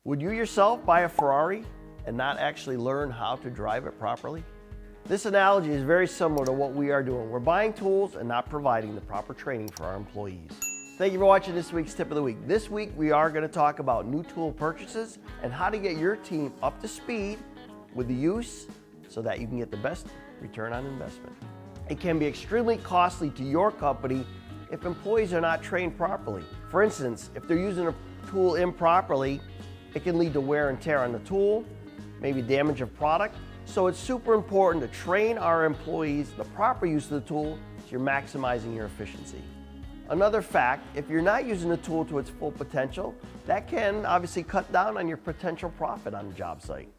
Would you yourself buy a Ferrari and not actually learn how to drive it properly? This analogy is very similar to what we are doing. We're buying tools and not providing the proper training for our employees. Thank you for watching this week's Tip of the Week. This week we are going to talk about new tool purchases and how to get your team up to speed with the use so that you can get the best return on investment. It can be extremely costly to your company if employees are not trained properly. For instance, if they're using a tool improperly, it can lead to wear and tear on the tool, maybe damage of product. So it's super important to train our employees the proper use of the tool so you're maximizing your efficiency. Another fact, if you're not using the tool to its full potential, that can obviously cut down on your potential profit on the job site.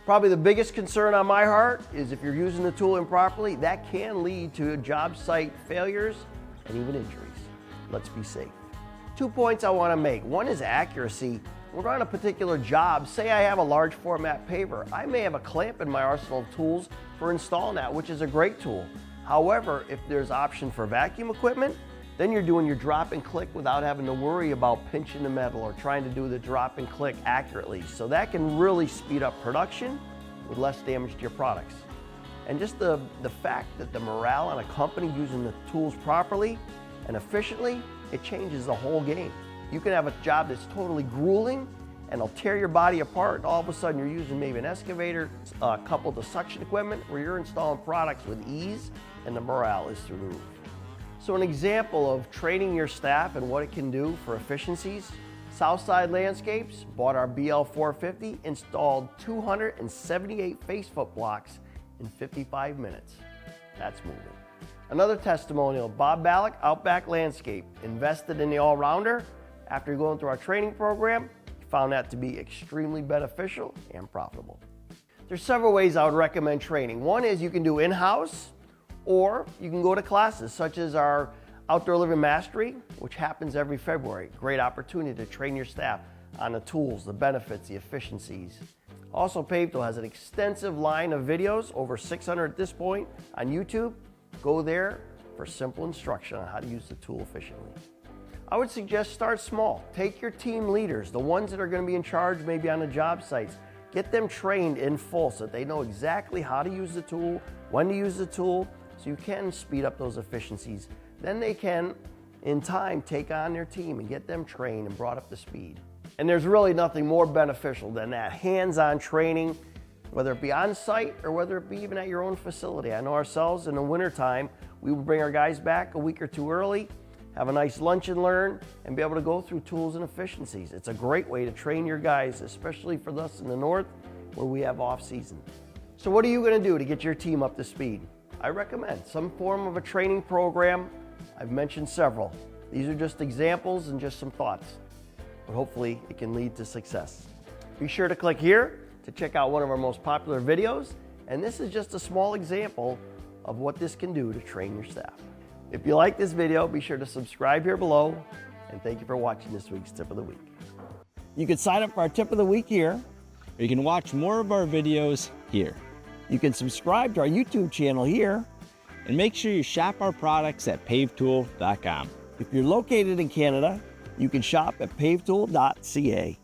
Probably the biggest concern on my heart is if you're using the tool improperly, that can lead to job site failures and even injuries. Let's be safe. 2 points I want to make. One is accuracy. We're on a particular job. Say I have a large format paver. I may have a clamp in my arsenal of tools for installing that, which is a great tool. However, if there's option for vacuum equipment, then you're doing your drop and click without having to worry about pinching the metal or trying to do the drop and click accurately. So that can really speed up production with less damage to your products. And just the fact that the morale on a company using the tools properly and efficiently, it changes the whole game. You can have a job that's totally grueling and it'll tear your body apart, and all of a sudden you're using maybe an excavator coupled to suction equipment where you're installing products with ease and the morale is through the roof. So an example of training your staff and what it can do for efficiencies, Southside Landscapes bought our BL450, installed 278 facefoot blocks in 55 minutes. That's moving. Another testimonial, Bob Ballack, Outback Landscape, invested in the all-rounder. After going through our training program, he found that to be extremely beneficial and profitable. There's several ways I would recommend training. One is you can do in-house, or you can go to classes such as our Outdoor Living Mastery, which happens every February. Great opportunity to train your staff on the tools, the benefits, the efficiencies. Also, Pave Tool has an extensive line of videos, over 600 at this point, on YouTube. Go there for simple instruction on how to use the tool efficiently. I would suggest start small. Take your team leaders, the ones that are going to be in charge maybe on the job sites. Get them trained in full so that they know exactly how to use the tool, when to use the tool, so you can speed up those efficiencies. Then they can, in time, take on their team and get them trained and brought up to speed. And there's really nothing more beneficial than that hands-on training, whether it be on site or whether it be even at your own facility. I know ourselves in the wintertime, we would bring our guys back a week or two early, have a nice lunch and learn, and be able to go through tools and efficiencies. It's a great way to train your guys, especially for us in the north where we have off season. So what are you going to do to get your team up to speed? I recommend some form of a training program. I've mentioned several. These are just examples and just some thoughts, but hopefully it can lead to success. Be sure to click here to check out one of our most popular videos, and this is just a small example of what this can do to train your staff. If you like this video, be sure to subscribe here below, and thank you for watching this week's Tip of the Week. You can sign up for our Tip of the Week here, or you can watch more of our videos here. You can subscribe to our YouTube channel here, and make sure you shop our products at pavetool.com. If you're located in Canada, you can shop at pavetool.ca.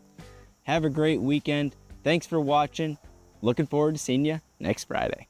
Have a great weekend. Thanks for watching. Looking forward to seeing you next Friday.